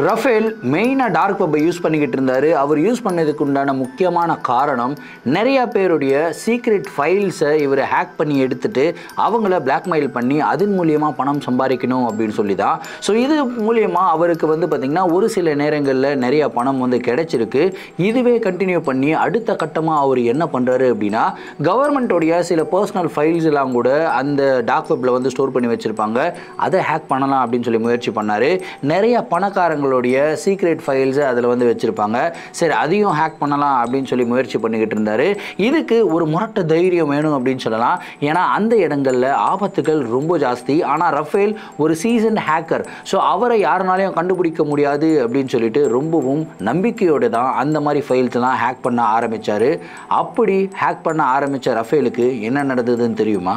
Rafale மெயினாக dark வெப்பை use பண்ணிக்கிட்டு இருந்தார். அவர் யூஸ் பண்ணதுக்கு உண்டான முக்கியமான காரணம் நிறையா பேருடைய சீக்ரெட் ஃபைல்ஸை இவர் ஹேக் பண்ணி எடுத்துட்டு அவங்கள பிளாக்மெயில் பண்ணி அதன் மூலியமாக பணம் சம்பாதிக்கணும் அப்படின்னு சொல்லி தான். ஸோ இது மூலியமாக அவருக்கு பார்த்திங்கன்னா ஒரு சில நேரங்களில் நிறையா பணம் கிடைச்சிருக்கு. இதுவே கண்டினியூ பண்ணி அடுத்த கட்டமாக அவர் என்ன பண்ணுறாரு அப்படின்னா, கவர்மெண்ட்டோடைய சில பர்சனல் ஃபைல்ஸ் எல்லாம் கூட அந்த டார்க் வெப்பில் ஸ்டோர் பண்ணி வச்சுருப்பாங்க, அதை ஹேக் பண்ணலாம் அப்படின்னு சொல்லி முயற்சி பண்ணார். நிறைய பணக்காரங்களுடைய சீக்ரெட் ஃபைல்ஸை அதில் வச்சுருப்பாங்க. சரி, அதையும் ஹேக் பண்ணலாம் அப்படின்னு சொல்லி முயற்சி பண்ணிக்கிட்டு இருந்தார். இதுக்கு ஒரு முரட்டு தைரியம் வேணும் அப்படின்னு சொல்லலாம். ஏன்னா அந்த இடங்களில் ஆபத்துகள் ரொம்ப ஜாஸ்தி. ஆனால் ரஃபேல் ஒரு சீசன்ட் ஹேக்கர். ஸோ அவரை யாருனாலையும் கண்டுபிடிக்க முடியாது அப்படின்னு சொல்லிட்டு ரொம்பவும் நம்பிக்கையோடு தான் அந்த மாதிரி ஃபைல்ஸ்லாம் ஹேக் பண்ண ஆரம்பித்தார். அப்படி ஹேக் பண்ண ஆரம்பித்த ரஃபேலுக்கு என்ன நடந்ததுன்னு தெரியுமா?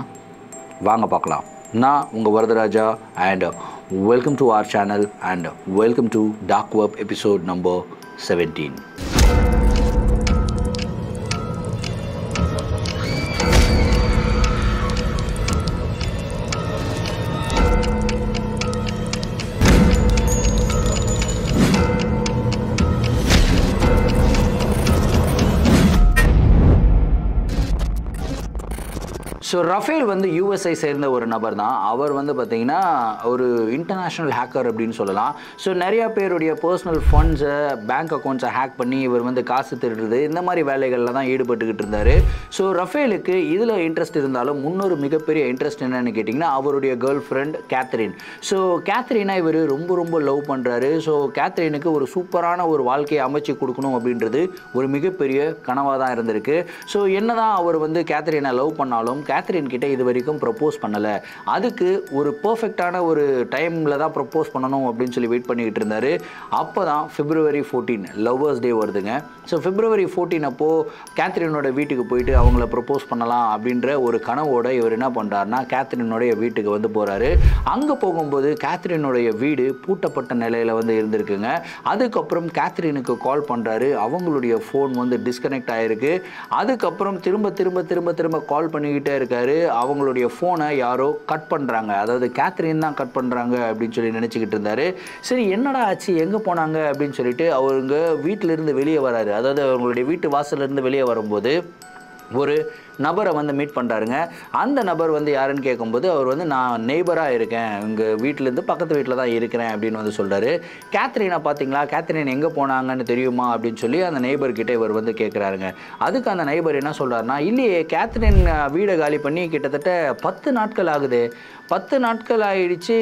வாங்க பார்க்கலாம். நான் உங்கள் Varadaraja and welcome to our channel and welcome to Dark Web episode number 17. So Rafael யூஎஸ்ஐ சேர்ந்த ஒரு நபர் தான். அவர் பார்த்திங்கன்னா ஒரு இன்டர்நேஷ்னல் ஹேக்கர் அப்படின்னு சொல்லலாம். ஸோ நிறையா பேருடைய பர்சனல் ஃபண்ட்ஸை, பேங்க் அக்கௌண்ட்ஸை ஹேக் பண்ணி இவர் காசு திருடுறது, இந்த மாதிரி வேலைகளில் தான் ஈடுபட்டுக்கிட்டு இருந்தார். ஸோ ரஃபேலுக்கு இதில் இன்ட்ரெஸ்ட் இருந்தாலும் முன்னொரு மிகப்பெரிய இன்ட்ரெஸ்ட் என்னென்னு கேட்டிங்கன்னா, அவருடைய கேர்ள் ஃப்ரெண்ட் கேத்ரின். ஸோ கேத்ரினை இவர் ரொம்ப ரொம்ப லவ் பண்ணுறாரு. ஸோ கேத்ரினுக்கு ஒரு சூப்பரான ஒரு வாழ்க்கையை அமைச்சு கொடுக்கணும் அப்படின்றது ஒரு மிகப்பெரிய கனவாக தான் இருந்திருக்கு. ஸோ என்ன தான் அவர் கேத்ரினை லவ் பண்ணாலும் கேத்ரின் கிட்ட இது வரைக்கும் ப்ரப்போஸ் பண்ணலை. அதுக்கு ஒரு பர்ஃபெக்டான ஒரு டைமில் தான் ப்ரப்போஸ் பண்ணணும் அப்படின்னு சொல்லி வெயிட் பண்ணிக்கிட்டு இருந்தார். அப்போ தான் February 14 லவ்வர்ஸ் டே வருதுங்க. ஸோ February 14 அப்போது கேத்ரினோட வீட்டுக்கு போயிட்டு அவங்கள ப்ரப்போஸ் பண்ணலாம் அப்படின்ற ஒரு கனவோடு இவர் என்ன பண்ணுறாருனா கேத்ரினுடைய வீட்டுக்கு போகிறாரு. அங்கே போகும்போது கேத்ரினுடைய வீடு பூட்டப்பட்ட நிலையில் இருந்திருக்குங்க. அதுக்கப்புறம் கேத்ரினுக்கு கால் பண்ணுறாரு. அவங்களுடைய ஃபோன் டிஸ்கனெக்ட் ஆகிருக்கு. அதுக்கப்புறம் திரும்ப திரும்ப திரும்ப திரும்ப கால் பண்ணிக்கிட்டே இருக்காரு. அவங்களுடைய ஃபோனை யாரோ கட் பண்ணுறாங்க. அதாவது கேத்ரின் தான் கட் பண்ணுறாங்க அப்படின்னு சொல்லி நினச்சிக்கிட்டு இருந்தார். சரி, என்னடா ஆச்சு, எங்கே போனாங்க அப்படின்னு சொல்லிட்டு அவங்க வீட்டிலேருந்து வெளியே வராரு. அதாவது அவங்களுடைய வீட்டு வாசல்லேருந்து வெளியே வரும்போது ஒரு நபரை மீட் பண்ணுறாருங்க. அந்த நபர் யாருன்னு கேட்கும்போது அவர் நான் நெய்பராக இருக்கேன், உங்கள் வீட்டிலேருந்து பக்கத்து வீட்டில் தான் இருக்கிறேன் அப்படின்னு சொல்கிறாரு. கேத்ரினை பார்த்தீங்களா, கேத்ரின் எங்கே போனாங்கன்னு தெரியுமா அப்படின்னு சொல்லி அந்த நெய்பர்கிட்ட இவர் கேட்குறாருங்க. அதுக்கு அந்த நெய்பர் என்ன சொல்கிறாருன்னா, இல்லையே, கேத்ரின் வீடை காலி பண்ணி கிட்டத்தட்ட 10 நாட்கள் ஆகுது, 10 நாட்கள் ஆகிடுச்சு,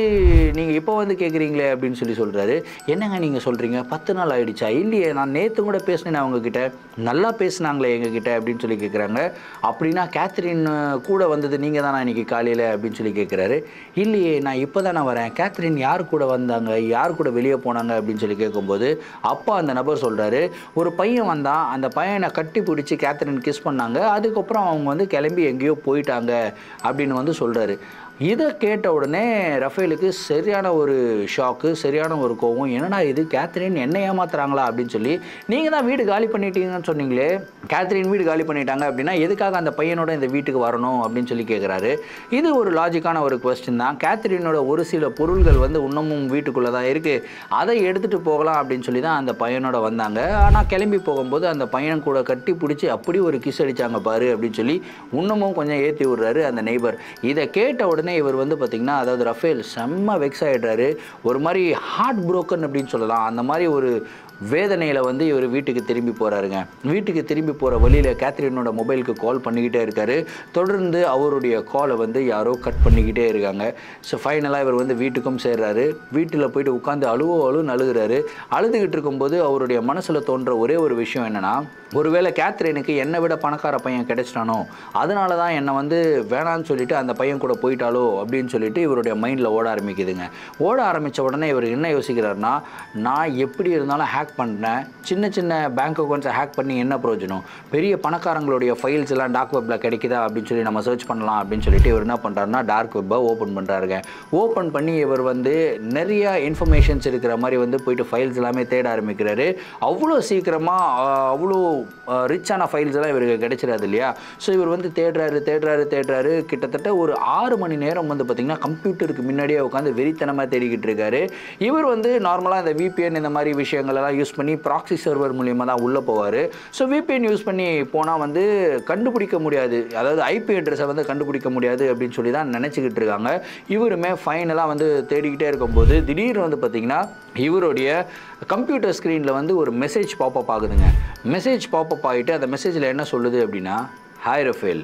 நீங்கள் இப்போ கேட்குறீங்களே அப்படின்னு சொல்லி சொல்கிறாரு. என்னங்க நீங்கள் சொல்கிறீங்க, 10 நாள் ஆகிடுச்சா? இல்லையே, நான் நேற்று கூட பேசினேன் அவங்கக்கிட்ட, நல்லா பேசினாங்களே எங்ககிட்ட அப்படின்னு சொல்லி கேட்குறாங்க. அப்படின்னா கேத்ரின் கூட வந்தது நீங்கள் தானா இன்றைக்கி காலையில் அப்படின்னு சொல்லி கேட்குறாரு. இல்லையே, நான் இப்போ தானே வரேன், கேத்ரின் யார் கூட வந்தாங்க, யார் கூட வெளியே போனாங்க அப்படின்னு சொல்லி கேட்கும்போது அப்போ அந்த நபர் சொல்கிறாரு, ஒரு பையன் வந்தான், அந்த பையனை கட்டி பிடிச்சி கேத்ரின் கிஸ் பண்ணாங்க, அதுக்கப்புறம் அவங்க கிளம்பி எங்கேயோ போயிட்டாங்க அப்படின்னு சொல்கிறாரு. இதை கேட்ட உடனே ரஃபேலுக்கு சரியான ஒரு ஷாக்கு, சரியான ஒரு கோவம். என்னடா இது, கேத்ரின் என்ன ஏமாத்துறாங்களா அப்படின்னு சொல்லி, நீங்கள் தான் வீடு காலி பண்ணிட்டீங்கன்னு சொன்னீங்களே, கேத்ரின் வீடு காலி பண்ணிட்டாங்க அப்படின்னா எதுக்காக அந்த பையனோட இந்த வீட்டுக்கு வரணும் அப்படின்னு சொல்லி கேட்குறாரு. இது ஒரு லாஜிக்கான ஒரு கொஸ்டின் தான். கேத்ரினோட ஒரு சில பொருள்கள் இன்னமும் வீட்டுக்குள்ளே தான் இருக்குது, அதை எடுத்துகிட்டு போகலாம் அப்படின்னு சொல்லி தான் அந்த பையனோட வந்தாங்க. ஆனால் கிளம்பி போகும்போது அந்த பையன் கூட கட்டி பிடிச்சி அப்படி ஒரு கிஸ் அடித்தாங்க பாரு அப்படின்னு சொல்லி இன்னமும் கொஞ்சம் ஏற்றி விடுறாரு அந்த நெய்பர். இதை கேட்ட உடனே இவர் பார்த்திங்கன்னா, அதாவது ரஃபேல் செம்ம வெக்ஸ் ஆகிடுறாரு. ஒரு மாதிரி ஹார்ட் புரோக்கன் அப்படின்னு சொல்லலாம். அந்த மாதிரி ஒரு வேதனையில் இவர் வீட்டுக்கு திரும்பி போகிறாருங்க. வீட்டுக்கு திரும்பி போகிற வழியில் கேத்ரினோட மொபைலுக்கு கால் பண்ணிக்கிட்டே இருக்கார். தொடர்ந்து அவருடைய காலை யாரோ கட் பண்ணிக்கிட்டே இருக்காங்க. ஸோ ஃபைனலாக இவர் வீட்டுக்கும் சேர்றாரு. வீட்டில் போயிட்டு உட்காந்து அழுகுறாரு. அழுதுகிட்டு இருக்கும்போது அவருடைய மனசில் தோன்ற ஒரே ஒரு விஷயம் என்னென்னா, ஒருவேளை கேத்ரினுக்கு என்னை விட பணக்கார பையன் கிடைச்சிட்டானோ, அதனால தான் என்னை வேணான்னு சொல்லிட்டு அந்த பையன் கூட போயிட்டாலோ அப்படின்னு சொல்லிட்டு இவருடைய மைண்டில் ஓட ஆரம்பிக்குதுங்க. ஓட ஆரம்பித்த உடனே இவர் என்ன யோசிக்கிறாருன்னா, நான் எப்படி இருந்தாலும் ஹேக் ஹேக் பண்ணேன், சின்ன சின்ன பேங்க் அக்கௌண்ட்ஸை ஹேக் பண்ணி என்ன பிரயோஜனம், பெரிய பணக்காரங்களுடைய ஃபைல்ஸ் எல்லாம் டார்க் வெப்பில் கிடைக்குதா அப்படின்னு சொல்லி நம்ம சர்ச் பண்ணலாம் அப்படின்னு சொல்லிட்டு இவர் என்ன பண்ணுறாருன்னா டார்க் வெப்பை ஓப்பன் பண்ணுறாருங்க. ஓப்பன் பண்ணி இவர் வந்து நிறையா இன்ஃபர்மேஷன்ஸ் இருக்கிற மாதிரி வந்து போயிட்டு ஃபைல்ஸ் எல்லாமே தேட ஆரம்பிக்கிறாரு. அவ்வளோ சீக்கிரமாக அவ்வளோ ரிச்சான ஃபைல்ஸ் எல்லாம் இவருக்கு கிடைச்சிடாது இல்லையா. ஸோ இவர் வந்து தேடுறாரு கிட்டத்தட்ட ஒரு 6 மணி நேரம் வந்து பார்த்திங்கன்னா கம்ப்யூட்டருக்கு முன்னாடியே உட்காந்து வெறித்தனமாக தேடிக்கிட்டு இருக்காரு. இவர் வந்து நார்மலாக இந்த VPN இந்த மாதிரி விஷயங்களெல்லாம் யூஸ் பண்ணி ப்ராக்ஸி சர்வர் மூலியமாக தான் உள்ளே போவார். ஸோ VPN யூஸ் பண்ணி போனால் வந்து கண்டுபிடிக்க முடியாது, அதாவது IP அட்ரஸை வந்து கண்டுபிடிக்க முடியாது அப்படின்னு சொல்லி தான் நினச்சிக்கிட்டு இருக்காங்க. இவருமே ஃபைனலாக வந்து தேடிக்கிட்டே இருக்கும்போது திடீர்னு வந்து பார்த்திங்கன்னா இவருடைய கம்ப்யூட்டர் ஸ்க்ரீனில் வந்து ஒரு மெசேஜ் பாப்பப் ஆகுதுங்க. மெசேஜ் பாப்பப் ஆகிட்டு அந்த மெசேஜில் என்ன சொல்லுது அப்படின்னா, ஹாய் ரஃபேல்,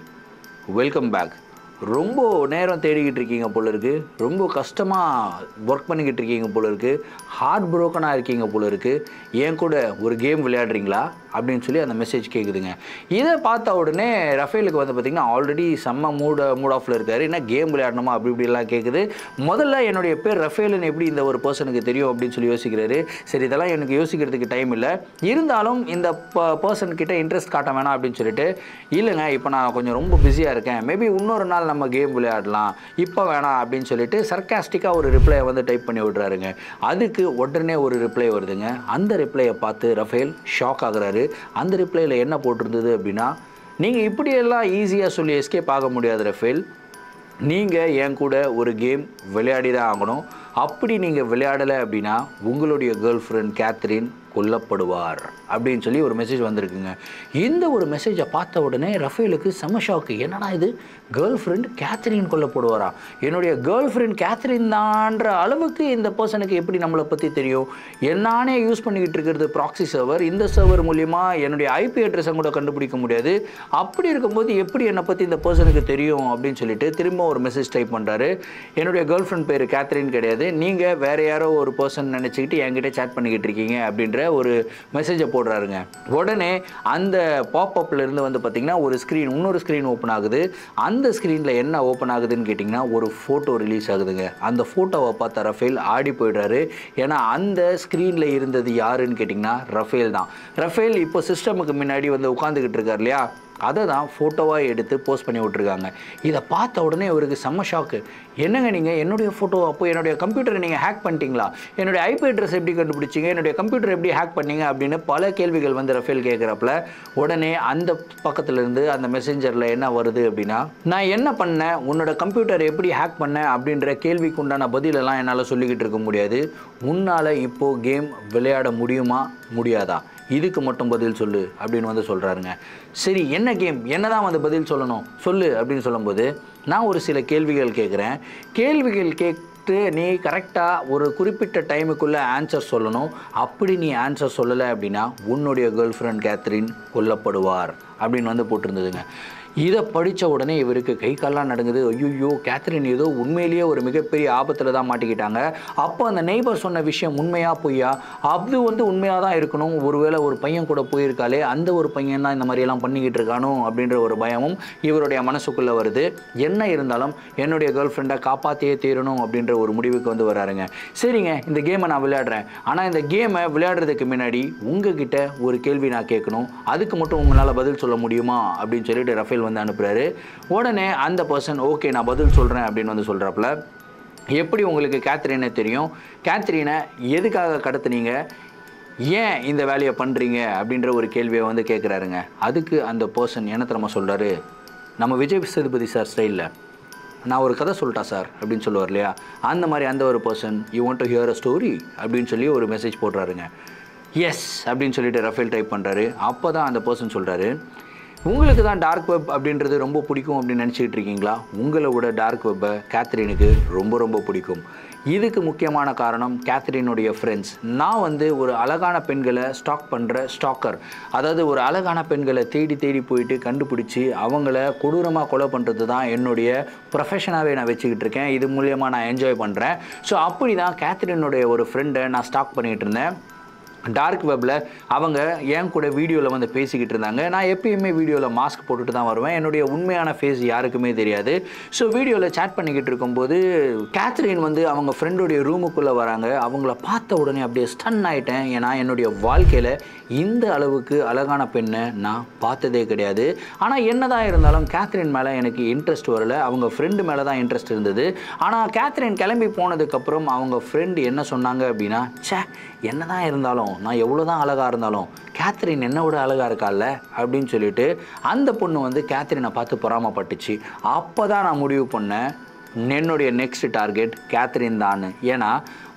வெல்கம் பேக். ரொம்ப நேரம் தேடிக்கிட்டு இருக்கீங்க போல இருக்குது, ரொம்ப கஷ்டமாக ஒர்க் பண்ணிக்கிட்டு இருக்கீங்க போல இருக்குது, ஹார்ட் ப்ரோக்கனாக இருக்கீங்க போல இருக்குது, ஏன் கூட ஒரு கேம் விளையாடுறீங்களா அப்படின்னு சொல்லி அந்த மெசேஜ் கேட்குதுங்க. இதை பார்த்த உடனே ரஃபேலுக்கு வந்து பார்த்திங்கன்னா ஆல்ரெடி செம்ம மூட் ஆஃபில் இருக்கார். என்ன கேம் விளையாடணுமா அப்படி இப்படிலாம் கேட்குது. முதல்ல என்னுடைய பேர் ரஃபேலுன்னு எப்படி இந்த ஒரு பர்சனுக்கு தெரியும் அப்படின்னு சொல்லி யோசிக்கிறாரு. சரி, இதெல்லாம் எனக்கு யோசிக்கிறதுக்கு டைம் இல்லை, இருந்தாலும் இந்த பர்சன்கிட்ட இன்ட்ரெஸ்ட் காட்ட வேணாம் அப்படின்னு சொல்லிட்டு, இல்லைங்க இப்போ நான் கொஞ்சம் ரொம்ப பிஸியாக இருக்கேன், மேபி இன்னொரு நாள் நம்ம கேம் விளையாடலாம், இப்போ வேணாம் அப்படின்னு சொல்லிட்டு சர்க்காஸ்டிக்காக ஒரு ரிப்ளையை வந்து டைப் பண்ணி விட்றாருங்க. அதுக்கு உடனே ஒரு ரிப்ளை வருதுங்க. அந்த ரிப்ளையை பார்த்து ரஃபேல் ஷாக் ஆகுறாரு. அந்த ரிப்ளையில் என்ன போட்டிருந்தது அப்படின்னா, நீங்கள் இப்படியெல்லாம் ஈஸியாக சொல்லி எஸ்கேப் ஆக முடியாது ரஃபேல், நீங்கள் என் கூட ஒரு கேம் விளையாடி தான் ஆகணும், அப்படி நீங்கள் விளையாடலை அப்படின்னா உங்களுடைய கேர்ள் ஃப்ரெண்ட் கேத்ரின் கொல்லப்படுவார் அப்படின்னு சொல்லி ஒரு மெசேஜ் வந்திருக்குங்க. இந்த ஒரு மெசேஜை பார்த்த உடனே ரஃபேலுக்கு செம ஷாக்கு. என்னடா இது, கேர்ள் ஃப்ரெண்ட் கேத்ரின் கொல்லப்படுவாரா, என்னுடைய கேர்ள் ஃப்ரெண்ட் கேத்ரின் தான்ற அளவுக்கு இந்த பர்சனுக்கு எப்படி நம்மளை பற்றி தெரியும், என்னானே யூஸ் பண்ணிக்கிட்டு இருக்கிறது ப்ராக்ஸி சர்வர், இந்த சர்வர் மூலிமா என்னுடைய IP அட்ரஸை கூட கண்டுபிடிக்க முடியாது, அப்படி இருக்கும்போது எப்படி என்னை பற்றி இந்த பர்சனுக்கு தெரியும் அப்படின்னு சொல்லிட்டு திரும்ப ஒரு மெசேஜ் டைப் பண்ணுறாரு. என்னுடைய கேர்ள் ஃப்ரெண்ட் பேர் கேத்ரின் கிடையாது, நீங்கள் வேறு யாரோ ஒரு பர்சன் நினச்சிக்கிட்டு என்கிட்ட சேட் பண்ணிக்கிட்டு இருக்கீங்க அப்படின்ற ஒரு மெசேஜை போடுறாருங்க. உடனே அந்த பாப்அப்ல இருந்து வந்து பார்த்தீங்கன்னா ஒரு ஸ்க்ரீன், இன்னொரு ஸ்க்ரீன் ஓப்பன் ஆகுது. அந்த ஸ்க்ரீனில் என்ன ஓப்பன் ஆகுதுன்னு கேட்டிங்கன்னா ஒரு ஃபோட்டோ ரிலீஸ் ஆகுதுங்க. அந்த ஃபோட்டோவை பார்த்த ரஃபேல் ஆடி போயிடுறாரு. ஏன்னா அந்த ஸ்க்ரீனில் இருந்தது யாருன்னு கேட்டிங்கன்னா ரஃபேல் தான். ரஃபேல் இப்போ சிஸ்டமுக்கு முன்னாடி வந்து உட்காந்துக்கிட்டு இருக்கார் இல்லையா, அதை தான் ஃபோட்டோவாக எடுத்து போஸ்ட் பண்ணி விட்ருக்காங்க. இதை பார்த்த உடனே அவருக்கு செம்ம ஷாக்கு. என்னங்க நீங்கள் என்னுடைய ஃபோட்டோ, அப்போ என்னுடைய கம்ப்யூட்டரை நீங்கள் ஹேக் பண்ணிட்டீங்களா, என்னுடைய IP அட்ரஸ் எப்படி கண்டுபிடிச்சிங்க, என்னுடைய கம்ப்யூட்டர் எப்படி ஹேக் பண்ணீங்க அப்படின்னு பல கேள்விகள் வந்து ரஃபேல் கேட்குறப்பல உடனே அந்த பக்கத்துலேருந்து அந்த மெசேஞ்சரில் என்ன வருது அப்படின்னா, நான் என்ன பண்ணேன், உன்னோட கம்ப்யூட்டர் எப்படி ஹேக் பண்ணேன் அப்படின்ற கேள்விக்கு உண்டான பதிலெல்லாம் என்னால் சொல்லிக்கிட்டு இருக்க முடியாது, உன்னால் இப்போது கேம் விளையாட முடியுமா முடியாதா, இதுக்கு மட்டும் பதில் சொல்லு அப்படின்னு வந்து சொல்கிறாருங்க. சரி, என்ன கேம், என்ன தான் வந்து பதில் சொல்லணும் சொல்லு அப்படின்னு சொல்லும்போது, நான் ஒரு சில கேள்விகள் கேட்குறேன், கேள்விகள் கேட்டு நீ கரெக்டாக ஒரு குறிப்பிட்ட டைமுக்குள்ளே ஆன்சர் சொல்லணும், அப்படி நீ ஆன்சர் சொல்லலை அப்படின்னா உன்னுடைய கேர்ள் ஃப்ரெண்ட் கேத்ரின் கொல்லப்படுவார் அப்படின்னு வந்து போட்டிருந்ததுங்க. இதை படித்த உடனே இவருக்கு கை கால்லாம் நடுங்குது. ஐயோ, கேத்ரின் ஏதோ உண்மையிலேயே ஒரு மிகப்பெரிய ஆபத்தில் தான் மாட்டிக்கிட்டாங்க. அப்போ அந்த நெய்பர் சொன்ன விஷயம் உண்மையாக பொய்யா, அது வந்து உண்மையாக தான் இருக்கணும், ஒருவேளை ஒரு பையன் கூட போயிருக்காளே அந்த ஒரு பையன் தான் இந்த மாதிரியெல்லாம் பண்ணிக்கிட்டு இருக்கானோ அப்படின்ற ஒரு பயமும் இவருடைய மனசுக்குள்ளே வருது. என்ன இருந்தாலும் என்னுடைய கேர்ள் ஃப்ரெண்டை காப்பாற்றியே தீரணும் அப்படின்ற ஒரு முடிவுக்கு வந்து வராருங்க. சரிங்க, இந்த கேமை நான் விளையாடுறேன், ஆனால் இந்த கேமை விளையாடுறதுக்கு முன்னாடி உங்ககிட்ட ஒரு கேள்வி நான் கேட்கணும், அதுக்கு மட்டும் உங்களால் பதில் சொல்ல முடியுமா அப்படின்னு சொல்லிட்டு ரஃபேல் வந்து அனுப்புறாரு. உடனே அந்த பர்சன் ஓகே நான் பதில் சொல்கிறேன் அப்படின்னு வந்து சொல்கிறாப்புல. எப்படி உங்களுக்கு கேத்ரினை தெரியும், கேத்ரினை எதுக்காக கடத்துனீங்க, ஏன் இந்த வேலையை பண்ணுறீங்க அப்படின்ற ஒரு கேள்வியை வந்து கேட்குறாருங்க. அதுக்கு அந்த பர்சன் என்ன தெரியுமா சொல்கிறாரு, நம்ம விஜய் சேதுபதி சார் ஸ்டைலில் நான் ஒரு கதை சொல்லிட்டா சார் அப்படின்னு சொல்லுவார் இல்லையா, அந்த மாதிரி அந்த ஒரு person you want to hear a story அப்படின்னு சொல்லி ஒரு மெசேஜ் போடுறாருங்க. எஸ் அப்படின்னு சொல்லிட்டு ரஃபேல் டைப் பண்ணுறாரு. அப்போ தான் அந்த பர்சன் சொல்கிறாரு, உங்களுக்கு தான் டார்க் வெப் அப்படின்றது ரொம்ப பிடிக்கும் அப்படின்னு நினச்சிக்கிட்டு இருக்கீங்களா, உங்களை விட டார்க் வெப்பை கேத்ரினுக்கு ரொம்ப ரொம்ப பிடிக்கும். இதுக்கு முக்கியமான காரணம் கேத்ரினுடைய ஃப்ரெண்ட்ஸ். நான் வந்து ஒரு அழகான பெண்களை ஸ்டாக் பண்ணுற ஸ்டாக்கர், அதாவது ஒரு அழகான பெண்களை தேடி தேடி போயிட்டு கண்டுபிடிச்சி அவங்கள கொடூரமாக கொலை பண்ணுறது தான் என்னுடைய ப்ரொஃபஷனாகவே நான் வச்சுக்கிட்டு இருக்கேன். இது மூலியமாக நான் என்ஜாய் பண்ணுறேன். ஸோ அப்படி தான் கேத்ரினுடைய ஒரு ஃப்ரெண்டை நான் ஸ்டாக் பண்ணிகிட்டு இருந்தேன். டார்க் வெப்பில் அவங்க என் கூட வீடியோவில் வந்து பேசிக்கிட்டு இருந்தாங்க. நான் எப்பயுமே வீடியோவில் மாஸ்க் போட்டுட்டு தான் வருவேன். என்னுடைய உண்மையான ஃபேஸ் யாருக்குமே தெரியாது. ஸோ வீடியோவில் சேட் பண்ணிக்கிட்டு இருக்கும்போது கேத்ரின் வந்து அவங்க ஃப்ரெண்டுடைய ரூமுக்குள்ளே வராங்க. அவங்கள பார்த்த உடனே அப்படியே ஸ்டன் ஆகிட்டேன். ஏன்னா என்னுடைய வாழ்க்கையில் இந்த அளவுக்கு அழகான பெண்ணை நான் பார்த்ததே கிடையாது. ஆனால் என்னதான் இருந்தாலும் கேத்ரின் மேலே எனக்கு இன்ட்ரெஸ்ட் வரல. அவங்க ஃப்ரெண்டு மேலே தான் இன்ட்ரெஸ்ட் இருந்தது. ஆனால் கேத்ரின் கிளம்பி போனதுக்கப்புறம் அவங்க ஃப்ரெண்டு என்ன சொன்னாங்க அப்படின்னா, என்ன தான் இருந்தாலும் நான் எவ்வளோ தான் அழகாக இருந்தாலும் கேத்ரின் என்னை விட அழகாக இருக்கால்ல அப்படின்னு சொல்லிட்டு அந்த பொண்ணு வந்து கேத்ரினை பார்த்து பொறாமப்பட்டுச்சு. அப்போ தான் நான் முடிவு பண்ணேன், என்னுடைய நெக்ஸ்ட் டார்கெட் கேத்ரின் தான். ஏன்னா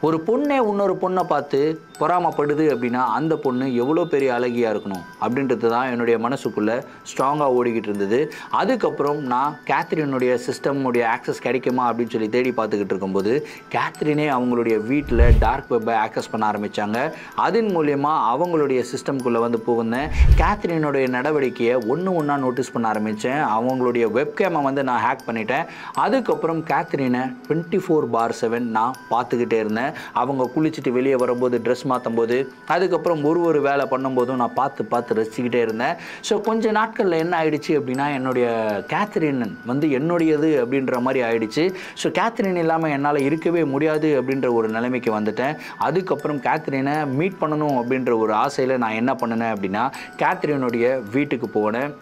ஒரு பொண்ணே இன்னொரு பொண்ணை பார்த்து பொறாமப்படுது அப்படின்னா அந்த பொண்ணு எவ்வளோ பெரிய அழகியாக இருக்கணும் அப்படின்றது தான் என்னுடைய மனசுக்குள்ளே ஸ்ட்ராங்காக ஓடிக்கிட்டு இருந்தது. அதுக்கப்புறம் நான் கேத்ரினுடைய சிஸ்டமுடைய ஆக்சஸ் கிடைக்குமா அப்படின்னு சொல்லி தேடி பார்த்துக்கிட்டு இருக்கும்போது கேத்ரினே அவங்களுடைய வீட்டில் டார்க் வெப்பை ஆக்சஸ் பண்ண ஆரம்பித்தாங்க. அதன் மூலயமா அவங்களுடைய சிஸ்டம்குள்ளே வந்து புகுந்தேன். கேத்ரினுடைய நடவடிக்கையை ஒன்றா நோட்டீஸ் பண்ண ஆரம்பித்தேன். அவங்களுடைய வெப்கேமை வந்து நான் ஹேக் பண்ணிட்டேன். அதுக்கப்புறம் கேத்ரினை 24/7 நான் பார்த்துக்கிட்டே இருந்தேன். அவங்க குளிச்சுட்டு வெளியே வரும்போது ட்ரெஸ் மாற்றும் போது அதுக்கப்புறம் ஒரு வேலை பண்ணும்போதும் நான் பார்த்து ரசிச்சுக்கிட்டே இருந்தேன். ஸோ கொஞ்ச நாட்களில் என்ன ஆயிடுச்சு அப்படின்னா என்னுடைய கேத்ரின் வந்து என்னுடையது அப்படின்ற மாதிரி ஆயிடுச்சு. ஸோ கேத்ரின் இல்லாமல் என்னால் இருக்கவே முடியாது அப்படின்ற ஒரு நிலைமைக்கு வந்துட்டேன். அதுக்கப்புறம் கேத்ரினை மீட் பண்ணணும் அப்படின்ற ஒரு ஆசையில் நான் என்ன பண்ணினேன் அப்படின்னா கேத்ரினுடைய வீட்டுக்கு போனேன்.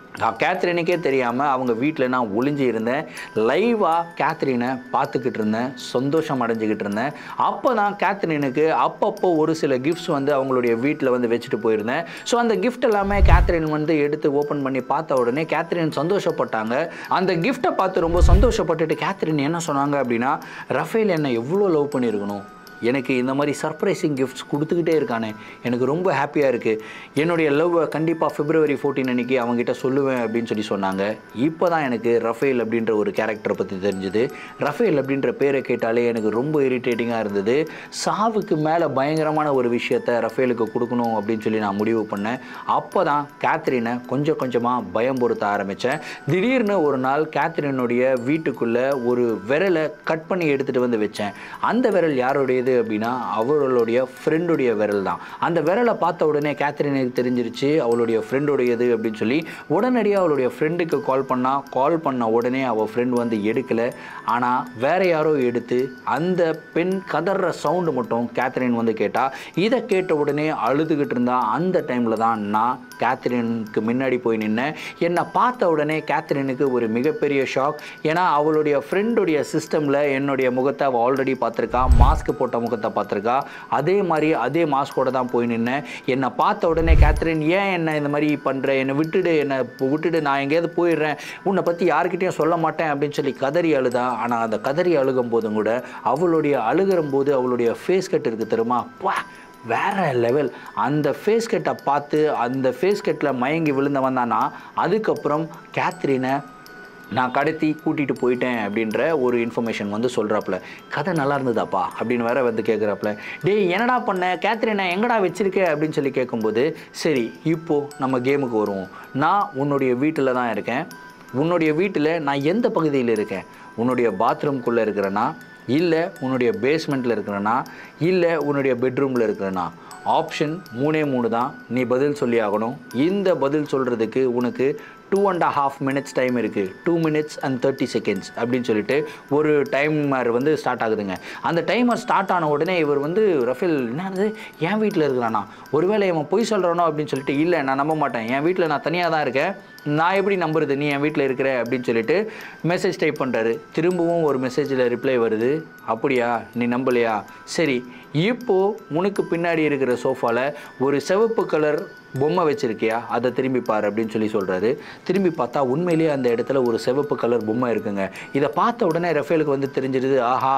கேத்ரினுக்கே தெரியாமல் அவங்க வீட்டில் நான் ஒளிஞ்சு இருந்தேன். லைவாக கேத்ரினை பார்த்துக்கிட்டு இருந்தேன், சந்தோஷம் அடைஞ்சிக்கிட்டு இருந்தேன். அப்போ தான் கேத்ரினுக்கு அப்பப்போ ஒரு சில கிஃப்ட்ஸ் வந்து அவங்களுடைய வீட்டில் வந்து வச்சுட்டு போயிருந்தேன். ஸோ அந்த கிஃப்ட் எல்லாமே கேத்ரின் வந்து எடுத்து ஓப்பன் பண்ணி பார்த்த உடனே கேத்ரின் சந்தோஷப்பட்டாங்க. அந்த கிஃப்ட்டை பார்த்து ரொம்ப சந்தோஷப்பட்டுட்டு கேத்ரின் என்ன சொன்னாங்க அப்படின்னா, ரஃபேல் என்னை எவ்வளோ லவ் பண்ணியிருக்கணும், எனக்கு இந்த மாதிரி சர்ப்ரைசிங் கிஃப்ட்ஸ் கொடுத்துக்கிட்டே இருக்கானே, எனக்கு ரொம்ப ஹாப்பியாக இருக்குது. என்னுடைய லவ்வை கண்டிப்பாக February 14 அன்றைக்கி அவங்ககிட்ட சொல்லுவேன் அப்படின்னு சொல்லி சொன்னாங்க. இப்போ தான் எனக்கு ரஃபேல் அப்படின்ற ஒரு கேரக்டரை பற்றி தெரிஞ்சுது. ரஃபேல் அப்படின்ற பேரை கேட்டாலே எனக்கு ரொம்ப இரிட்டேட்டிங்காக இருந்தது. சாவுக்கு மேலே பயங்கரமான ஒரு விஷயத்தை ரஃபேலுக்கு கொடுக்கணும் அப்படின்னு சொல்லி நான் முடிவு பண்ணேன். அப்போ தான் கேத்ரினை கொஞ்சம் கொஞ்சமாக பயம் பொறுத்த ஆரம்பித்தேன். திடீர்னு ஒரு நாள் கேத்ரினுடைய வீட்டுக்குள்ளே ஒரு விரலை கட் பண்ணி எடுத்துகிட்டு வந்து வச்சேன். அந்த விரல் யாருடையது அப்படின்னா அவளுடைய ஃப்ரெண்டுடைய விரல் தான். அந்த விரலை பார்த்த உடனே கேத்ரினுக்கு தெரிஞ்சிருச்சு அவளுடைய ஃப்ரெண்டுடையது அப்படின்னு சொல்லி உடனடியாக அவளுடைய ஃப்ரெண்டுக்கு கால் பண்ண உடனே அவள் ஃப்ரெண்டு வந்து எடுக்கலை. ஆனால் வேற யாரோ எடுத்து அந்த பெண் கதற சவுண்டு மட்டும் கேத்ரின் வந்து கேட்டா. இதை கேட்ட உடனே அழுதுகிட்டு இருந்தா. அந்த டைமில் தான் நான் கேத்ரினுக்கு முன்னாடி போய் நின்னேன். என்னை பார்த்த உடனே கேத்ரினுக்கு ஒரு மிகப்பெரிய ஷாக். ஏன்னா அவளுடைய ஃப்ரெண்டுடைய சிஸ்டமில் என்னுடைய முகத்தை அவள் ஆல்ரெடி பார்த்துருக்கா, மாஸ்க் போட்ட முகத்தை பார்த்துருக்கா. அதே மாதிரி அதே மாஸ்கோட தான் போய் நின்னேன். என்னை பார்த்த உடனே கேத்ரின், ஏன் என்ன இந்த மாதிரி பண்ணுற, என்னை விட்டுடு நான் எங்கேயாவது போயிடுறேன், உன்னை பற்றி யார்கிட்டையும் சொல்ல மாட்டேன் அப்படின்னு சொல்லி கதறி அழுதா. ஆனால் அந்த கதறி அழுகும் போதும் கூட அவளுடைய அழுகிறம்போது அவளுடைய ஃபேஸ் கட் இருக்குது தெரியுமா, வேற லெவல். அந்த ஃபேஸ் கட்டை பார்த்து அந்த ஃபேஸ் கட்டில் மயங்கி விழுந்தவன் தான் நான். அதுக்கப்புறம் கேத்ரினை நான் கடத்தி கூட்டிகிட்டு போயிட்டேன் அப்படின்ற ஒரு இன்ஃபர்மேஷன் வந்து சொல்கிறாப்புல. கதை நல்லா இருந்ததாப்பா அப்படின்னு வேற வந்து கேட்குறாப்புல. டேய் என்னடா பண்ண, கேத்ரினை எங்கடா வச்சிருக்க அப்படின்னு சொல்லி கேட்கும்போது, சரி இப்போது நம்ம கேமுக்கு வருவோம். நான் உன்னுடைய வீட்டில் தான் இருக்கேன். உன்னுடைய வீட்டில் நான் எந்த பகுதியில் இருக்கேன், உன்னுடைய பாத்ரூம்குள்ளே இருக்கிறேன்னா, இல்லை உன்னுடைய பேஸ்மெண்ட்டில் இருக்கிறேன்னா, இல்லை உன்னுடைய பெட்ரூமில் இருக்கிறேன்னா, ஆப்ஷன் 3 தான். நீ பதில் சொல்லி ஆகணும். இந்த பதில் சொல்கிறதுக்கு உனக்கு 2.5 minutes டைம் இருக்குது. 2 minutes and 30 seconds அப்படின்னு சொல்லிட்டு ஒரு டைமர் வந்து ஸ்டார்ட் ஆகுதுங்க. அந்த டைமர் ஸ்டார்ட் ஆன உடனே இவர் வந்து ரஃபேல் என்னது என் வீட்டில் இருக்கிறானா, ஒருவேளை இவன் பொய் சொல்கிறானோ அப்படின்னு சொல்லிட்டு, இல்லை நான் நம்ப மாட்டேன், என் வீட்டில் நான் தனியாக தான் இருக்கேன், நான் எப்படி நம்புறது நீ என் வீட்டில் இருக்கிற அப்படின்னு சொல்லிட்டு மெசேஜ் டைப் பண்ணுறாரு. திரும்பவும் ஒரு மெசேஜில் ரிப்ளை வருது, அப்படியா நீ நம்பலையா, சரி இப்போது உனக்கு பின்னாடி இருக்கிற சோஃபாவில் ஒரு சிவப்பு கலர் பொம்மை வச்சுருக்கியா, அதை திரும்பி பாரு அப்படின்னு சொல்லி சொல்கிறாரு. திரும்பி பார்த்தா உண்மையிலேயே அந்த இடத்துல ஒரு சிவப்பு கலர் பொம்மை இருக்குங்க. இதை பார்த்த உடனே ரஃபேலுக்கு வந்து தெரிஞ்சிடுது, ஆஹா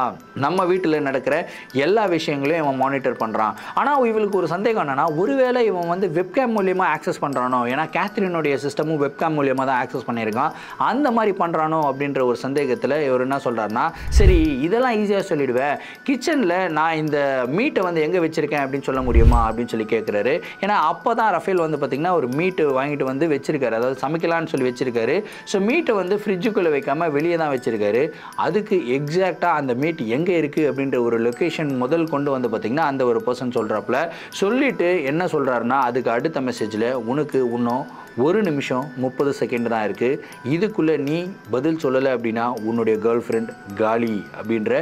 நம்ம வீட்டில் நடக்கிற எல்லா விஷயங்களையும் இவன் மானிட்டர் பண்ணுறான். ஆனால் இவளுக்கு ஒரு சந்தேகம் என்னன்னா, ஒருவேளை இவன் வந்து வெப்கேம் மூலியமாக ஆக்சஸ் பண்ணுறானோ, ஏன்னா கேத்ரினுடைய சிஸ்டமும் வெப்கேம் மூலியமாக தான் ஆக்சஸ் பண்ணியிருக்கான். அந்த மாதிரி பண்ணுறானோ அப்படின்ற ஒரு சந்தேகத்தில் இவர் என்ன சொல்கிறாருன்னா, சரி இதெல்லாம் ஈஸியாக சொல்லிவிடுவேன், கிச்சனில் நான் இந்த மீட்டை வந்து எங்கே வச்சுருக்கேன் அப்படின்னு சொல்ல முடியுமா அப்படின்னு சொல்லி கேட்குறாரு. ஏன்னா அப்போ தான் ரஃபேல் வந்து பார்த்திங்கன்னா ஒரு மீட்டு வாங்கிட்டு வந்து வச்சுருக்காரு, அதாவது சமைக்கலான்னு சொல்லி வச்சுருக்காரு. ஸோ மீட்டை வந்து ஃப்ரிட்ஜுக்குள்ளே வைக்காமல் வெளியே தான் வச்சுருக்காரு. அதுக்கு எக்ஸாக்டாக அந்த மீட் எங்கே இருக்குது அப்படின்ற ஒரு லொக்கேஷன் முதல் கொண்டு வந்து பார்த்திங்கன்னா அந்த ஒரு பர்சன் சொல்கிறாப்புல. சொல்லிவிட்டு என்ன சொல்கிறாருன்னா, அதுக்கு அடுத்த மெசேஜில் உனக்கு இன்னும் 1 நிமிஷம் 30 செகண்ட் தான் இருக்குது, இதுக்குள்ளே நீ பதில் சொல்லலை அப்படின்னா உன்னுடைய கேர்ள் ஃப்ரெண்ட் காலி அப்படின்ற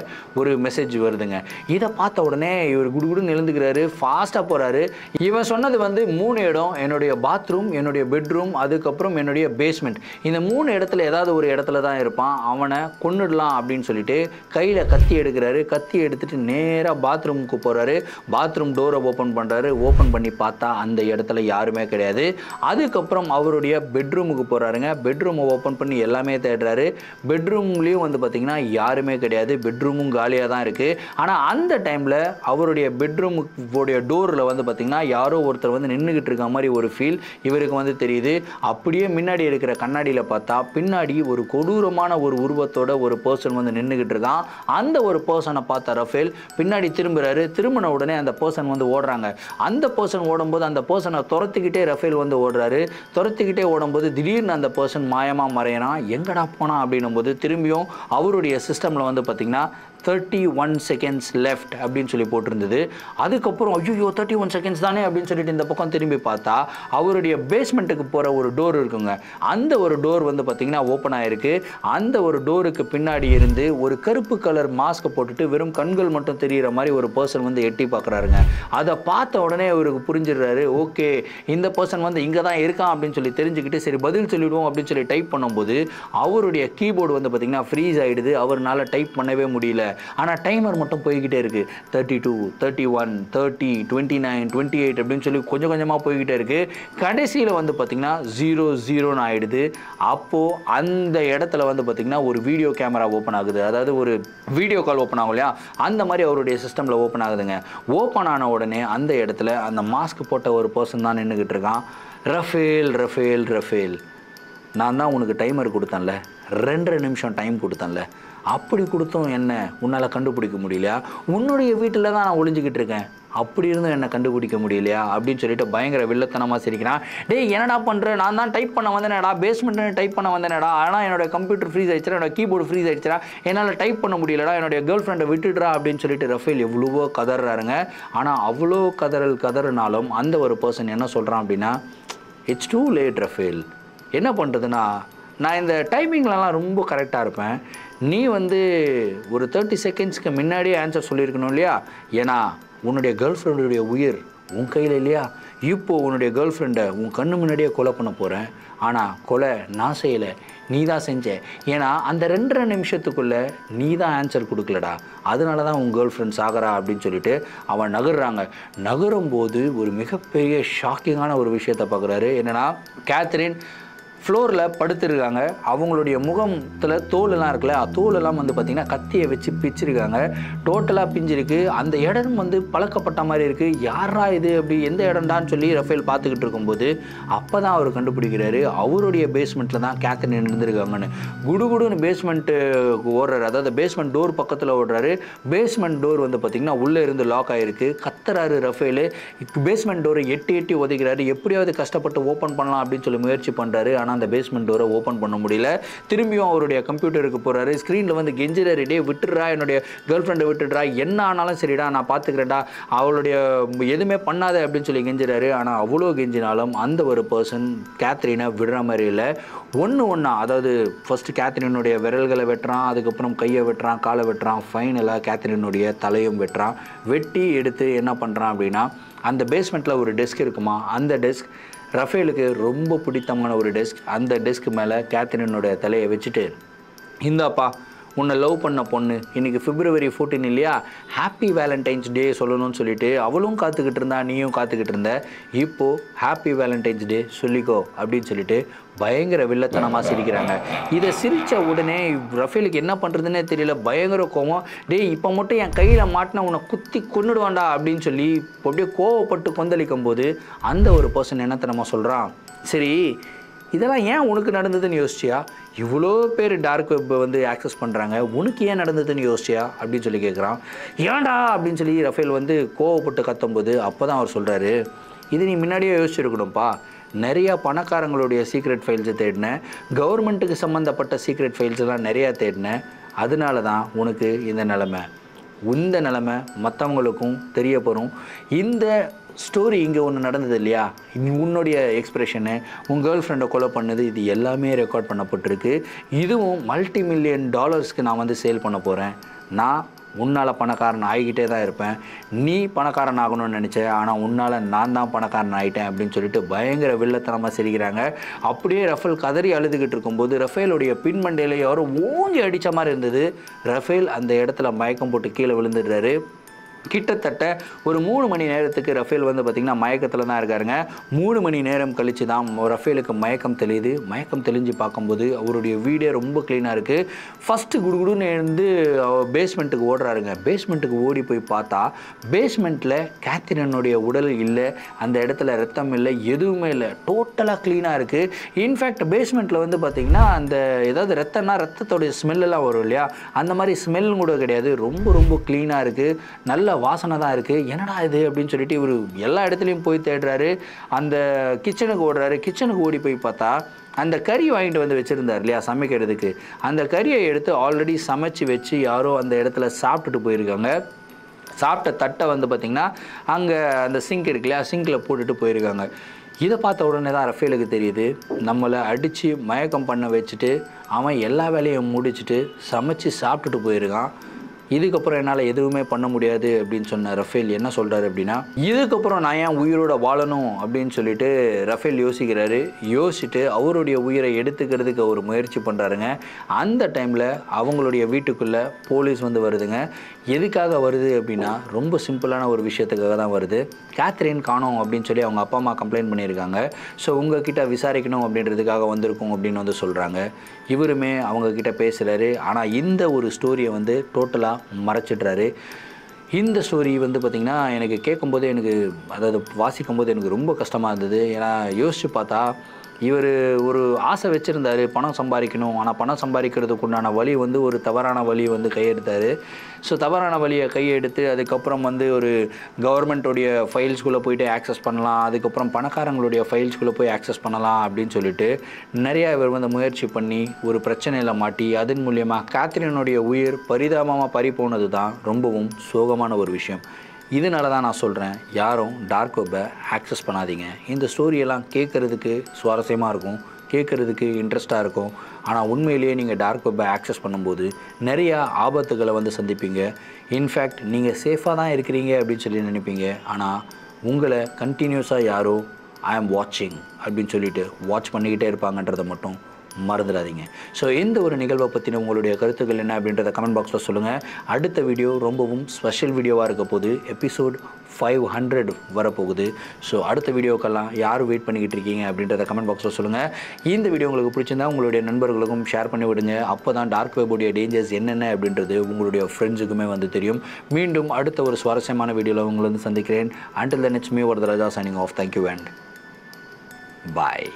ஒரு மெசேஜ் வருதுங்க. இதை பார்த்த உடனே இவர் குடுகுடுன்னு எழுந்துக்கிறாரு, ஃபாஸ்ட்டாக போகிறாரு. இவன் சொன்னது வந்து 3 இடம், என்னுடைய பாத்ரூம், என்னுடைய பெட்ரூம், அதுக்கப்புறம் என்னுடைய பேஸ்மெண்ட். இந்த 3 இடத்துல ஏதாவது ஒரு இடத்துல தான் இருப்பான், அவனை கொன்னுடலாம் அப்படின்னு சொல்லிட்டு கையில் கத்தி எடுக்கிறாரு. கத்தி எடுத்துகிட்டு நேராக பாத்ரூமுக்கு போகிறாரு. பாத்ரூம் டோரை ஓப்பன் பண்ணுறாரு. ஓப்பன் பண்ணி பார்த்தா அந்த இடத்துல யாருமே கிடையாது. அதுக்கப்புறம் அவருடைய பெட்ரூமுக்கு போகிறாருங்க. பெட்ரூமை ஓப்பன் பண்ணி எல்லாமே தேடுறாரு. பெட்ரூம்லேயும் வந்து பார்த்திங்கன்னா யாருமே கிடையாது, பெட்ரூமும் காலியாக தான் இருக்குது. ஆனால் அந்த டைமில் அவருடைய பெட்ரூமுடைய டோரில் வந்து பார்த்திங்கன்னா யாரோ ஒருத்தர் வந்து நின்றுக்கிட்டு இருக்க மாதிரி ஒரு ஃபீல் இவருக்கு வந்து தெரியுது. அப்படியே முன்னாடி இருக்கிற கண்ணாடியில் பார்த்தா பின்னாடி ஒரு கொடூரமான ஒரு உருவத்தோட ஒரு பர்சன் வந்து நின்றுக்கிட்டு இருக்கான். அந்த ஒரு பர்சனை பார்த்த ரஃபேல் பின்னாடி திரும்புகிறாரு. திரும்பின உடனே அந்த பர்சன் வந்து ஓடுறாங்க. அந்த பர்சன் ஓடும்போது அந்த பர்சனை துரத்திக்கிட்டே ரஃபேல் வந்து ஓடுறாரு. துரத்திக்கிட்டே ஓடும்போது திடீர்னு அந்த பர்சன் மாயமாக மறையறான். எங்கடா போனா அப்படின்னும் போது திரும்பியும் அவருடைய சிஸ்டமில் வந்து பார்த்திங்கன்னா 31 செகண்ட்ஸ் லெஃப்ட் அப்படின்னு சொல்லி போட்டிருந்தது. அதுக்கப்புறம் ஐயோ 31 செகண்ட்ஸ் தானே அப்படின்னு சொல்லிட்டு இந்த பக்கம் திரும்பி பார்த்தா அவருடைய பேஸ்மெண்ட்டுக்கு போகிற ஒரு டோர் இருக்குங்க. அந்த ஒரு டோர் வந்து பார்த்திங்கன்னா ஓப்பன் ஆகிருக்கு. அந்த ஒரு டோருக்கு பின்னாடி இருந்து ஒரு கருப்பு கலர் மாஸ்க்கை போட்டுட்டு வெறும் கண்கள் மட்டும் தெரிகிற மாதிரி ஒரு பர்சன் வந்து எட்டி பார்க்குறாருங்க. அதை பார்த்த உடனே அவருக்கு புரிஞ்சிடுறாரு, ஓகே இந்த பர்சன் வந்து இங்கே தான் இருக்கான் அப்படின்னு சொல்லி தெரிஞ்சுக்கிட்டு சரி பதில் சொல்லிவிடுவோம் அப்படின்னு சொல்லி டைப் பண்ணும்போது அவருடைய கீபோர்டு வந்து பார்த்திங்கன்னா ஃப்ரீஸ் ஆகிடுது. அவரால் டைப் பண்ணவே முடியல. ஆனால் டைமர் மட்டும் போய்கிட்டே இருக்குது. 32, 31, 30, 29, 28 அப்படின்னு சொல்லி கொஞ்சம் கொஞ்சமாக போய்கிட்டே இருக்குது. கடைசியில் வந்து பார்த்திங்கன்னா 00 ஆகிடுது. அப்போது அந்த இடத்துல வந்து பார்த்திங்கன்னா ஒரு வீடியோ கேமரா ஓப்பன் ஆகுது. அதாவது ஒரு வீடியோ கால் ஓப்பன் ஆகும் இல்லையா, அந்த மாதிரி அவருடைய சிஸ்டமில் ஓப்பன் ஆகுதுங்க. ஓப்பன் ஆன உடனே அந்த இடத்துல அந்த மாஸ்க் போட்ட ஒரு பர்சன் தான் நின்றுக்கிட்டு இருக்கான். ரஃபேல் ரஃபேல் ரஃபேல், நான் தான் உனக்கு டைமர் கொடுத்தேன்ல, 2 நிமிஷம் டைம் கொடுத்தேன்ல, அப்படி கொடுத்தும் என்ன உன்னால் கண்டுபிடிக்க முடியலையா? உன்னுடைய வீட்டில் தான் நான் ஒளிஞ்சிக்கிட்டு இருக்கேன், அப்படி இருந்தும் என்னை கண்டுபிடிக்க முடியலையா அப்படின்னு சொல்லிட்டு பயங்கர வில்லத்தனமாக சிரிக்கிறான். டேய் என்னடா பண்ணுற, நான் தான் டைப் பண்ண வந்தேனடா, பேஸ்மெண்ட்டு டைப் பண்ண வந்தேனடா, ஆனால் என்னோட கம்ப்யூட்டர் ஃப்ரீஸ் ஆகிடுச்சுடா, என்னோட கீபோர்டு ஃப்ரீஸ் ஆகிடுச்சுடா, என்னால் டைப் பண்ண முடியலடா, என்னுடைய கேர்ள் ஃப்ரெண்டை விட்டுடுறா அப்படின்னு சொல்லிட்டு ரஃபேல் எவ்வளவோ கதறாருங்க. ஆனால் அவ்வளோ கதறினாலும் அந்த ஒரு பர்சன் என்ன சொல்கிறான் அப்படின்னா, இட்ஸ் டூ லேட் ரஃபேல். என்ன பண்ணுறதுன்னா, நான் இந்த டைமிங்லலாம் ரொம்ப கரெக்டாக இருப்பேன், நீ வந்து ஒரு 30 செகண்ட்ஸ்க்கு முன்னாடியே ஆன்சர் சொல்லியிருக்கணும் இல்லையா? ஏன்னா உன்னுடைய கேர்ள் ஃப்ரெண்டுடைய உயிர் உன் கையில் இல்லையா? இப்போது உன்னுடைய கேர்ள் ஃப்ரெண்டை உன் கண்ணு முன்னாடியே கொலை பண்ண போகிறேன். ஆனால் கொலை நான் செய்யலை, நீ தான் செஞ்ச. ஏன்னா அந்த 2.5 நிமிஷத்துக்குள்ளே நீ தான் ஆன்சர் கொடுக்கலடா, அதனால தான் உன் கேர்ள் ஃப்ரெண்ட் சாகரா அப்படின்னு சொல்லிட்டு அவன் நகர்றாங்க. நகரும்போது ஒரு மிகப்பெரிய ஷாக்கிங்கான ஒரு விஷயத்தை பார்க்குறாரு. என்னென்னா கேத்ரின் ஃப்ளோரில் படுத்துருக்காங்க. அவங்களுடைய முகத்தில் தோலெல்லாம் இருக்குல்ல, தோலெல்லாம் வந்து பார்த்திங்கன்னா கத்தியை வச்சு பிச்சிருக்காங்க. டோட்டலாக பிஞ்சிருக்கு. அந்த இடம் வந்து பழக்கப்பட்ட மாதிரி இருக்குது. யாரா இது அப்படி எந்த இடம்டான்னு சொல்லி ரஃபேல் பார்த்துக்கிட்டு இருக்கும்போது அப்போ தான் அவர் கண்டுபிடிக்கிறாரு அவருடைய பேஸ்மெண்ட்டில் தான் கேத்ரின் இருந்திருக்காங்கன்னு. குடுகுடுன்னு பேஸ்மெண்ட்டு ஓடுறாரு. அதாவது பேஸ்மெண்ட் டோர் பக்கத்தில் ஓடுறாரு. பேஸ்மெண்ட் டோர் வந்து பார்த்திங்கன்னா உள்ளே இருந்து லாக் ஆகிருக்கு. கத்துறாரு ரஃபேல். பேஸ்மெண்ட் டோரை எட்டி உதைக்கிறாரு. எப்படியாவது கஷ்டப்பட்டு ஓப்பன் பண்ணலாம் அப்படின்னு சொல்லி முயற்சி பண்ணுறாரு. ஆனால் அந்த பேஸ்மெண்ட் டோரை ஓப்பன் பண்ண முடியல. திரும்பியும் அவருடைய கம்ப்யூட்டருக்கு போகிறாரு. ஸ்க்ரீனில் வந்து கெஞ்சிறாரு, டே விட்டுடுறா, என்னுடைய கேர்ள் ஃப்ரெண்டை விட்டுடுறா, என்ன ஆனாலும் சரிடா நான் பார்த்துக்கிறேன்டா, அவளுடைய எதுவுமே பண்ணாத அப்படின்னு சொல்லி கெஞ்சிறாரு. ஆனால் அவ்வளோ கெஞ்சினாலும் அந்த ஒரு பர்சன் கேத்ரினை விடுற மாதிரி இல்லை. ஒன்றா அதாவது ஃபஸ்ட்டு கேத்ரினுடைய விரல்களை வெட்டுறான், அதுக்கப்புறம் கையை வெட்டுறான், காலை வெட்டுறான், ஃபைனலாக கேத்ரினுடைய தலையும் வெட்டுறான். வெட்டி எடுத்து என்ன பண்ணுறான் அப்படின்னா, அந்த பேஸ்மெண்ட்டில் ஒரு டெஸ்க் இருக்குமா, அந்த டெஸ்க் ரஃபேலுக்கு ரொம்ப பிடித்தமான ஒரு டெஸ்க். அந்த டெஸ்க் மேலே கேத்ரினுடைய தலையை வச்சுட்டு, இந்தாப்பா உன்னை லவ் பண்ண பொண்ணு, இன்றைக்கி February 14 இல்லையா, ஹாப்பி வேலண்டைன்ஸ் டே சொல்லணும்னு சொல்லிட்டு அவளும் காத்துக்கிட்டு இருந்தா, நீயும் காத்துக்கிட்டு இருந்த, இப்போது ஹாப்பி வேலண்டைன்ஸ் டே சொல்லிக்கோ அப்படின்னு சொல்லிட்டு பயங்கர வில்லத்தனமாக சிரிக்கிறாங்க. இதை சிரித்த உடனே ரஃபேலுக்கு என்ன பண்ணுறதுன்னே தெரியல. பயங்கர கோவம். டேய் இப்போ மட்டும் என் கையில் மாட்டினா உன்னை குத்தி கொன்னுடுவான்டா அப்படின்னு சொல்லி அப்படியே கோவப்பட்டு கொந்தளிக்கும் போது அந்த ஒரு பர்சன் என்னத்தனமாக சொல்கிறான், சரி இதெல்லாம் ஏன் உனக்கு நடந்ததுன்னு யோசிச்சியா? இவ்வளோ பேர் டார்க் வெப் வந்து ஆக்சஸ் பண்ணுறாங்க, உனக்கு ஏன் நடந்ததுன்னு யோசிச்சியா அப்படின்னு சொல்லி கேட்குறான். ஏன்டா அப்படின்னு சொல்லி ரஃபேல் வந்து கோவப்பட்டு கத்தும்போது அப்போ தான் அவர் சொல்கிறாரு, இது நீ முன்னாடியே யோசிச்சிருக்கணும்ப்பா. நிறையா பணக்காரங்களுடைய சீக்ரெட் ஃபைல்ஸை தேடினேன், கவர்மெண்ட்டுக்கு சம்மந்தப்பட்ட சீக்ரெட் ஃபைல்ஸ் எல்லாம் நிறையா தேடினேன். அதனால தான் உனக்கு இந்த நிலமை. இந்த நிலமை மற்றவங்களுக்கும் தெரிய போகிறோம். இந்த ஸ்டோரி இங்கே ஒன்று நடந்தது இல்லையா, உன்னுடைய எக்ஸ்பிரஷனு, உன் கேர்ள் ஃப்ரெண்டை கொலை பண்ணது, இது எல்லாமே ரெக்கார்ட் பண்ணப்பட்டிருக்கு. இதுவும் $multi-million நான் வந்து சேல் பண்ண போகிறேன். நான் உன்னால் பணக்காரன் ஆகிக்கிட்டே தான் இருப்பேன். நீ பணக்காரன் ஆகணும்னு நினச்சேன், ஆனால் உன்னால் நான் தான் பணக்காரன் ஆகிட்டேன் அப்படின்னு சொல்லிட்டு பயங்கர வில்லத்தனமாக சிரிக்கிறாங்க. அப்படியே ரஃபேல் கதறி அழுதுகிட்டு இருக்கும்போது ரஃபேலுடைய பின்மண்டையில் யாரோ ஓங்கி அடித்த மாதிரி இருந்தது. ரஃபேல் அந்த இடத்துல மயக்கம் போட்டு கீழே விழுந்துடுறாரு. கிட்டத்தட்ட ஒரு 3 மணி நேரத்துக்கு ரஃபேல் வந்து பார்த்திங்கன்னா மயக்கத்தில் தான் இருக்காருங்க. 3 மணி நேரம் கழித்து தான் ரஃபேலுக்கு மயக்கம் தெளியுது. மயக்கம் தெளிஞ்சு பார்க்கும்போது அவருடைய வீடே ரொம்ப க்ளீனாக இருக்குது. ஃபஸ்ட்டு குடுகுடுன்னு இருந்து பேஸ்மெண்ட்டுக்கு ஓடுறாருங்க. பேஸ்மெண்ட்டுக்கு ஓடி போய் பார்த்தா பேஸ்மெண்ட்டில் கேத்ரினுடைய உடல் இல்லை, அந்த இடத்துல ரத்தம் இல்லை, எதுவுமே இல்லை, டோட்டலாக க்ளீனாக இருக்குது. இன்ஃபேக்ட் பேஸ்மெண்ட்டில் வந்து பார்த்திங்கன்னா அந்த ஏதாவது ரத்தம்னா ரத்தத்தோடைய ஸ்மெல்லாம் வரும் இல்லையா, அந்த மாதிரி ஸ்மெல் கூட கிடையாது. ரொம்ப ரொம்ப க்ளீனாக இருக்குது, நல்ல வாசனை தான் இருக்குது. என்னடா இது அப்படின்னு சொல்லிட்டு இவர் எல்லா இடத்துலையும் போய் தேடுறாரு. அந்த கிச்சனுக்கு ஓடுறாரு. கிச்சனுக்கு ஓடி போய் பார்த்தா அந்த கறி வாங்கிட்டு வந்து வச்சுருந்தார் இல்லையா சமைக்கிறதுக்கு, அந்த கறியை எடுத்து ஆல்ரெடி சமைச்சு வச்சு யாரோ அந்த இடத்துல சாப்பிட்டுட்டு போயிருக்காங்க. சாப்பிட்ட தட்டை வந்து பார்த்திங்கன்னா அங்கே அந்த சிங்க் இருக்கு இல்லையா, சிங்கில் போட்டுட்டு போயிருக்காங்க. இதை பார்த்த உடனே தான் ரஃபேலுக்கு தெரியுது, நம்மளை அடித்து மயக்கம் பண்ண வச்சுட்டு அவன் எல்லா வேலையும் முடிச்சுட்டு சமைச்சு சாப்பிட்டுட்டு போயிருக்கான். இதுக்கப்புறம் என்னால் எதுவுமே பண்ண முடியாது அப்படின்னு சொன்ன ரஃபேல் என்ன சொல்கிறாரு அப்படின்னா, இதுக்கப்புறம் நான் ஏன் உயிரோட வாழணும் அப்படின்னு சொல்லிட்டு ரஃபேல் யோசிக்கிறாரு. யோசிச்சுட்டு அவருடைய உயிரை எடுத்துக்கிறதுக்கு ஒரு முயற்சி பண்ணுறாருங்க. அந்த டைமில் அவங்களுடைய வீட்டுக்குள்ளே போலீஸ் வந்து வருதுங்க. எதுக்காக வருது அப்படின்னா ரொம்ப சிம்பிளான ஒரு விஷயத்துக்காக தான் வருது. கேத்ரின் காணோம் அப்படின்னு சொல்லி அவங்க அப்பா அம்மா கம்ப்ளைண்ட் பண்ணியிருக்காங்க. ஸோ உங்ககிட்ட விசாரிக்கணும் அப்படின்றதுக்காக வந்திருக்கோம் அப்படின்னு வந்து சொல்கிறாங்க. இவருமே அவங்கக்கிட்ட பேசுகிறாரு. ஆனால் இந்த ஒரு ஸ்டோரியை வந்து டோட்டலாக மறைச்சிட்றாரு. இந்த ஸ்டோரி வந்து பார்த்திங்கன்னா எனக்கு கேட்கும்போது எனக்கு அதாவது வாசிக்கும்போது எனக்கு ரொம்ப கஷ்டமாக இருந்தது. ஏன்னா யோசித்து பார்த்தா இவர் ஒரு ஆசை வச்சுருந்தார் பணம் சம்பாதிக்கணும். ஆனால் பணம் சம்பாதிக்கிறதுக்கு உண்டான வழி வந்து ஒரு தவறான வழி வந்து கையெடுத்தார். ஸோ தவறான வழியை கையெடுத்து அதுக்கப்புறம் வந்து ஒரு கவர்மெண்ட்டோடைய ஃபைல்ஸ்குள்ளே போய்ட்டு ஆக்சஸ் பண்ணலாம், அதுக்கப்புறம் பணக்காரங்களுடைய ஃபைல்ஸ்குள்ளே போய் ஆக்சஸ் பண்ணலாம் அப்படின்னு சொல்லிட்டு நிறையா இவர் வந்து முயற்சி பண்ணி ஒரு பிரச்சனையில் மாட்டி அதன் மூலியமாக கேத்ரினுடைய உயிர் பரிதாபமாக பறி போனது தான் ரொம்பவும் சோகமான ஒரு விஷயம். இதனால தான் நான் சொல்கிறேன், யாரும் டார்க் வெப்பை ஆக்சஸ் பண்ணாதீங்க. இந்த ஸ்டோரியெல்லாம் கேட்குறதுக்கு சுவாரஸ்யமாக இருக்கும், கேட்குறதுக்கு இன்ட்ரெஸ்ட்டாக இருக்கும். ஆனால் உண்மையிலேயே நீங்கள் டார்க் வெப்பை ஆக்சஸ் பண்ணும்போது நிறையா ஆபத்துகளை வந்து சந்திப்பீங்க. இன்ஃபேக்ட் நீங்கள் சேஃபாக தான் இருக்கிறீங்க அப்படின்னு சொல்லி நினைப்பீங்க. ஆனால் உங்களை கண்டினியூஸாக யாரோ ஐ ஆம் வாட்சிங் அப்படின்னு சொல்லிட்டு வாட்ச் பண்ணிக்கிட்டே இருப்பாங்கன்றதை மட்டும் மறந்துடாதீங்க. ஸோ இந்த ஒரு நிகழ்வை பற்றின உங்களுடைய கருத்துக்கள் என்ன அப்படின்றத கமெண்ட் பாக்ஸில் சொல்லுங்கள். அடுத்த வீடியோ ரொம்பவும் ஸ்பெஷல் வீடியோவாக இருக்க போது எபிசோட் 500 வரப்போகுது. ஸோ அடுத்த வீடியோக்கெல்லாம் யார் வெயிட் பண்ணிக்கிட்டு இருக்கீங்க அப்படின்றத கமெண்ட் பாக்ஸில் சொல்லுங்கள். இந்த வீடியோ உங்களுக்கு பிடிச்சிருந்தா உங்களுடைய நண்பர்களுக்கும் ஷேர் பண்ணி விடுங்க. அப்போ தான் டார்க் வெப்புடைய டேஞ்சர்ஸ் என்னென்ன அப்படின்றது உங்களுடைய ஃப்ரெண்ட்ஸுக்குமே வந்து தெரியும். மீண்டும் அடுத்த ஒரு சுவாரஸ்யமான வீடியோவில் உங்களை வந்து சந்திக்கிறேன். Until then, it's me, Varatharaja, signing off. Thank you and bye.